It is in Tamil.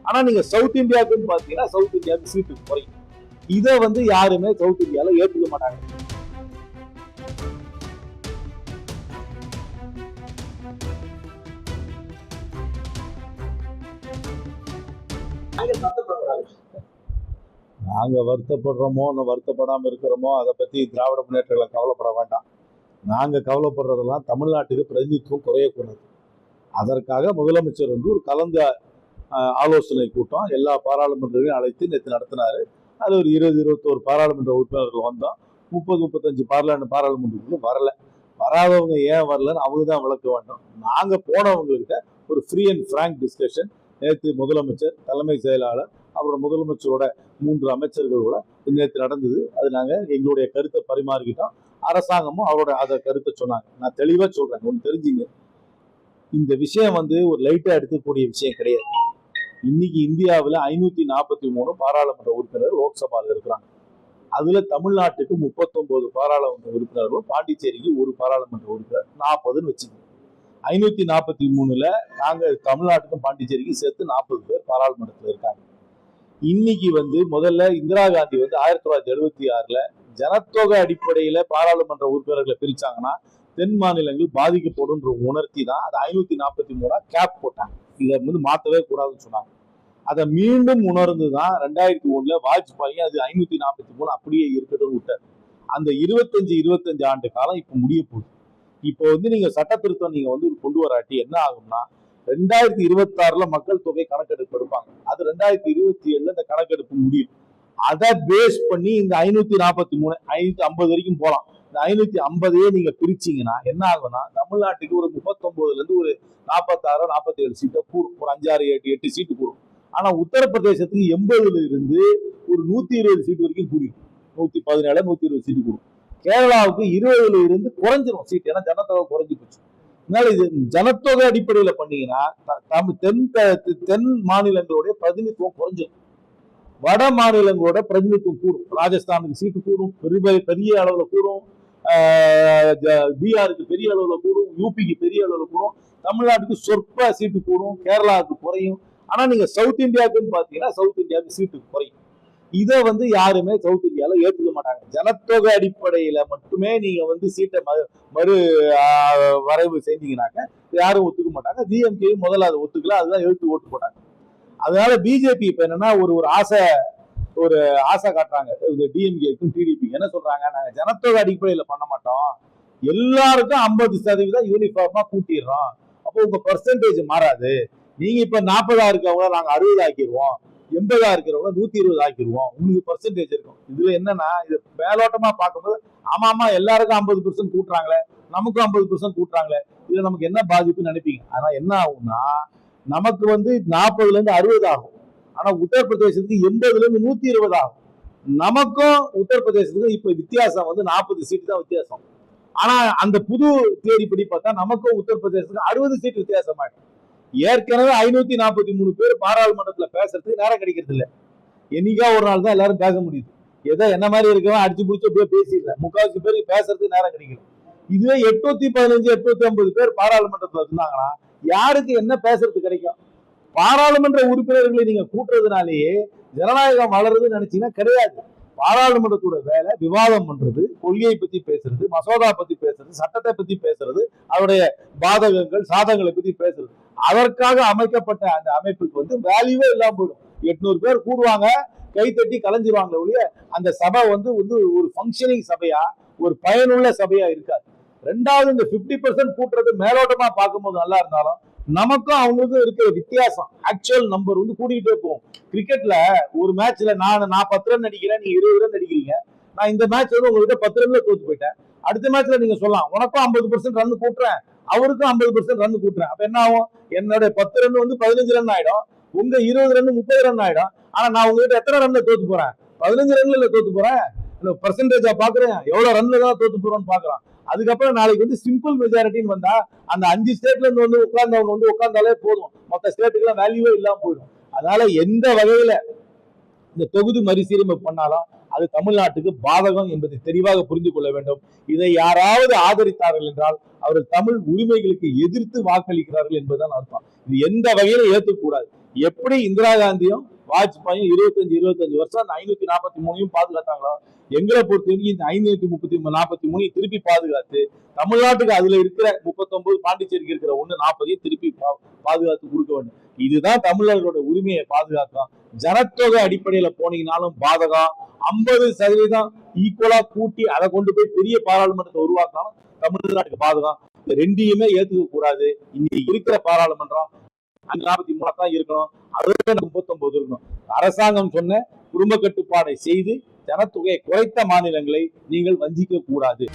ஆனா நீங்க சவுத் இந்தியாவுக்குன்னு பாத்தீங்கன்னா சவுத் இந்தியாவுக்கு சீட்டு குறையும். இதை வந்து யாருமே சவுத் இந்தியால ஏற்றுக்க மாட்டாங்க. நாங்க வருத்தப்படுறோமோ வருத்தப்படாம இருக்கிறோமோ அதை பத்தி திராவிட முன்னேற்றங்களை கவலைப்பட வேண்டாம். நாங்க கவலைப்படுறதெல்லாம் தமிழ்நாட்டுக்கு பிரதிநிதித்துவம் குறையக்கூடாது. அதற்காக முதலமைச்சர் வந்து ஒரு கலந்த ஆலோசனை கூட்டம் எல்லா பாராளுமன்றங்களையும் அழைத்து நேற்று நடத்தினாரு. அது ஒரு 20-21 பாராளுமன்ற உறுப்பினர்கள் வந்தோம். 30-35 பாராளுமன்றங்களும் வரல. வராதவங்க ஏன் வரலன்னு அவங்க தான் விளக்க வேண்டும். நாங்க போனவங்ககிட்ட ஒரு ஃப்ரீ அண்ட் ஃப்ராங்க் டிஸ்கஷன் நேற்று முதலமைச்சர், தலைமை செயலாளர், அப்புறம் முதலமைச்சரோட 3 அமைச்சர்களோட நேற்று நடந்தது. அது நாங்க எங்களுடைய கருத்தை பரிமாறிக்கிட்டோம். அரசாங்கமும் அவரோட அதை கருத்தை சொன்னாங்க. நான் தெளிவா சொல்றேன், ஒன்று தெரிஞ்சுங்க, இந்த விஷயம் வந்து ஒரு லைட்டா எடுக்கக்கூடிய விஷயம் கிடையாது. இன்னைக்கு இந்தியாவில் 543 பாராளுமன்ற உறுப்பினர்கள் லோக்சபாவில் இருக்கிறாங்க. அதுல தமிழ்நாட்டுக்கு 39 பாராளுமன்ற உறுப்பினர்களும், பாண்டிச்சேரிக்கு ஒரு பாராளுமன்ற உறுப்பினர், 40ன்னு வச்சுக்கோங்க. 543ல நாங்க தமிழ்நாட்டுக்கும் பாண்டிச்சேரிக்கும் சேர்த்து 40 பேர் பாராளுமன்றத்தில் இருக்காங்க. இன்னைக்கு வந்து முதல்ல இந்திரா காந்தி வந்து 1976ல ஜனத்தொகை அடிப்படையில பாராளுமன்ற உறுப்பினர்களை பிரிச்சாங்கன்னா தென் மாநிலங்கள் பாதிக்கப்படும் உணர்த்தி தான் அது 543 கேப் போட்டாங்க. இதை வந்து மாற்றவே கூடாதுன்னு சொன்னாங்க. அதை மீண்டும் உணர்ந்துதான் 2001ல வாஜ்பாய் அது 543 அப்படியே இருக்கட்டும் விட்டார். அந்த 25 ஆண்டு காலம் இப்ப முடிய போகுது. இப்போ வந்து நீங்க சட்ட திருத்தம் நீங்க வந்து கொண்டு வராட்டி என்ன ஆகும்னா 2026ல மக்கள் தொகை கணக்கெடுப்பு எடுப்பாங்க. அது 2027ல இந்த கணக்கெடுப்பு முடியும். அதை பேஸ் பண்ணி இந்த 543 550 வரைக்கும் போலாம். இந்த 550 நீங்க பிரிச்சீங்கன்னா என்ன ஆகும்னா தமிழ்நாட்டுக்கு ஒரு 39ல இருந்து ஒரு 46-47 சீட்டை கூடும். ஒரு 5-6-8 சீட்டு கூடும். ஆனா உத்தரப்பிரதேசத்துக்கு 80ல இருந்து ஒரு 120 சீட்டு வரைக்கும் கூடிடும். 117-120 சீட்டு கூடும். கேரளாவுக்கு 20ல இருந்து குறைஞ்சிரும் சீட், ஏன்னா ஜனத்தொகை குறைஞ்சு போச்சு. அதனால இது ஜனத்தொகை அடிப்படையில பண்ணீங்கன்னா தென் மாநிலங்களுடைய பிரதிநிதித்துவம் குறைஞ்சிடும். வட மாநிலங்களோட பிரதிநிதித்துவம் கூடும். ராஜஸ்தானுக்கு சீட்டு கூடும், பெரிய அளவுல கூடும். பீகாருக்கு பெரிய அளவுல கூடும், யூபிக்கு பெரிய அளவுல கூடும். தமிழ்நாட்டுக்கு சொற்ப சீட்டு கூடும், கேரளாவுக்கு குறையும். ஆனா நீங்க சவுத் இந்தியாவுக்குன்னு பாத்தீங்கன்னா சவுத் இந்தியாவுக்கு சீட்டு குறையும். இதை வந்து யாருமே சவுத் இந்தியால ஏற்றுக்க மாட்டாங்க. ஜனத்தொகை அடிப்படையில மட்டுமே நீங்க வந்து சீட்டை மறு வரைவு செஞ்சீங்கன்னாக்க யாரும் ஒத்துக்க மாட்டாங்க. டிஎம்கே முதல்ல அதை ஒத்துக்கல, அதுதான் எழுத்து ஓட்டு போட்டாங்க. அதனால பிஜேபி இப்ப என்னன்னா ஒரு ஆசை காட்டுறாங்க. டிஎம்கேக்கும் டிடிபி என்ன சொல்றாங்க, நாங்க ஜனத்தொகை அடிப்படையில பண்ண மாட்டோம், எல்லாருக்கும் 50% யூனிஃபார்மா கூட்டிடுறோம், அப்போ உங்க பெர்சன்டேஜ் மாறாது. நீங்க இப்ப 40 இருக்கவங்க நாங்க 60 ஆக்கிடுவோம், 80 இருக்கிறவங்க 120 ஆக்கிடுவோம், உங்களுக்கு பெர்சன்டேஜ் இருக்கும். இதுல என்னன்னா இது மேலோட்டமா பார்க்கும்போது ஆமா எல்லாருக்கும் 50% கூட்டுறாங்களே, நமக்கும் 50% கூட்டுறாங்களே, இதுல நமக்கு என்ன பாதிப்புன்னு நினைப்பீங்க. ஆனா என்ன ஆகும்னா நமக்கு வந்து 40ல இருந்து 60 ஆகும். ஆனா உத்தரப்பிரதேசத்துக்கு 80ல இருந்து 120 ஆகும். நமக்கும் உத்தரப்பிரதேசத்துக்கும் இப்ப வித்தியாசம் வந்து 40 சீட்டு தான் வித்தியாசம். ஆனா அந்த புது தேதிப்படி பார்த்தா நமக்கும் உத்தரப்பிரதேசத்துக்கு 60 சீட்டு வித்தியாசம் ஆயிடும். ஏற்கனவே 543 பேர் பாராளுமன்றத்துல பேசுறதுக்கு நேரம் கிடைக்கிறது இல்லை. என்னைக்கா ஒரு நாள் தான் எல்லாரும் பேச முடியுது. ஏதோ என்ன மாதிரி இருக்கவன் அடிச்சு பிடிச்சி அப்படியே பேசிடுறேன். 3/4 பேருக்கு பேசுறதுக்கு நேரம் கிடைக்கல. இதுவே 815-850 பேர் பாராளுமன்றத்துல இருந்தாங்கன்னா யாருக்கு என்ன பேசுறது கிடைக்கும்? பாராளுமன்ற உறுப்பினர்களை நீங்க கூட்டுறதுனாலேயே ஜனநாயகம் வளருதுன்னு நினைச்சீங்கன்னா கிடையாது. பாராளுமன்றத்தோட வேலை விவாதம் பண்றது, கொள்கையை பத்தி பேசுறது, மசோதா பத்தி பேசுறது, சட்டத்தை பத்தி பேசுறது, அவருடைய பாதகங்கள் சாதகங்களை பத்தி பேசுறது. அதற்காக அமைக்கப்பட்ட அந்த அமைப்புக்கு வந்து வேல்யூவே இல்லாம போயிடும். 800 பேர் கூடுவாங்க, கை தட்டி கலைஞ்சிருவாங்க ஒழிய அந்த சபை வந்து ஒரு ஃபங்க்ஷனிங் சபையா, ஒரு பயனுள்ள சபையா இருக்காது. ரெண்டாவது, இந்த 50% கூட்டுறது மேலோட்டமா பார்க்கும்போது நல்லா இருந்தாலும் நமக்கும் அவங்களுக்கும் இருக்கிற வித்தியாசம், ஆக்சுவல் நம்பர் வந்து கூட்டிகிட்டே போகும். கிரிக்கெட்ல ஒரு மேட்ச்ல நான் 10 ரன் அடிக்கிறேன், நீங்க 20 ரன் அடிக்கிறீங்க. நான் இந்த மேட்ச் வந்து உங்ககிட்ட 10 ரன்ல தோத்து போயிட்டேன். அடுத்த மேட்ச்ல நீங்க சொல்லலாம் உனக்கும் 50% ரன் கூட்டுறேன், அவருக்கும் 50% ரன் கூட்டுறேன். அப்ப என்ன ஆகும்? என்னோட 10 ரன் வந்து 15 ரன் ஆயிடும், உங்க 20 ரன் 30 ரன் ஆயிடும். ஆனா நான் உங்ககிட்ட எத்தனை ரன்ல தோத்து போறேன்? 15 ரன்ல தோத்து போறேன். பர்சன்டேஜா பாக்குறேன், எவ்வளவு ரன்ல தான் தோத்து போறோம்னு பாக்குறான். அதுக்கப்புறம் நாளைக்கு வந்து சிம்பிள் மெஜாரிட்டின்னு வந்தா அந்த 5 ஸ்டேட்ல இருந்து வந்து உட்கார்ந்தவங்க வந்து உட்கார்ந்தாலே போதும், மொத்த ஸ்டேட்டுக்கு எல்லாம் வேல்யூவே இல்லாம போயிடும். அதனால எந்த வகையில இந்த தொகுதி மறுசீரமைப்பு பண்ணாலும் அது தமிழ்நாட்டுக்கு பாதகம் என்பதை தெளிவாக புரிந்து கொள்ள வேண்டும். இதை யாராவது ஆதரித்தார்கள் என்றால் அவர்கள் தமிழ் உரிமைகளுக்கு எதிர்த்து வாக்களிக்கிறார்கள் என்பதுதான் அர்த்தம். இது எந்த வகையில ஏத்துக்க கூடாது. எப்படி இந்திரா காந்தியும் வாஜ்பாயும் 25 வருஷம் 543 பாதுகாத்தாங்களோ, எங்களை பொறுத்த வரைக்கும் இந்த 543 திருப்பி பாதுகாத்து தமிழ்நாட்டுக்கு அதுல இருக்கிற 39 பாண்டிச்சேரிக்கு இருக்கிற 40 திருப்பி பாதுகாத்து கொடுக்க வேண்டும். இதுதான் தமிழர்களோட உரிமையை பாதுகாக்கும். ஜனத்தொகை அடிப்படையில போனீங்கன்னாலும் பாதகம். 50% ஈக்குவலா கூட்டி அதை கொண்டு போய் பெரிய பாராளுமன்றத்தை உருவாக்கினாலும் தமிழ்நாட்டுக்கு பாதகம். ரெண்டையுமே ஏத்துக்க கூடாது. இன்னைக்கு இருக்கிற பாராளுமன்றம் 43 தான் இருக்கணும், அதோட 39 இருக்கணும். அரசாங்கம் சொன்ன குடும்ப கட்டுப்பாடை செய்து ஜனத்தொகையை குறைத்த மாநிலங்களை நீங்கள் வஞ்சிக்க கூடாது.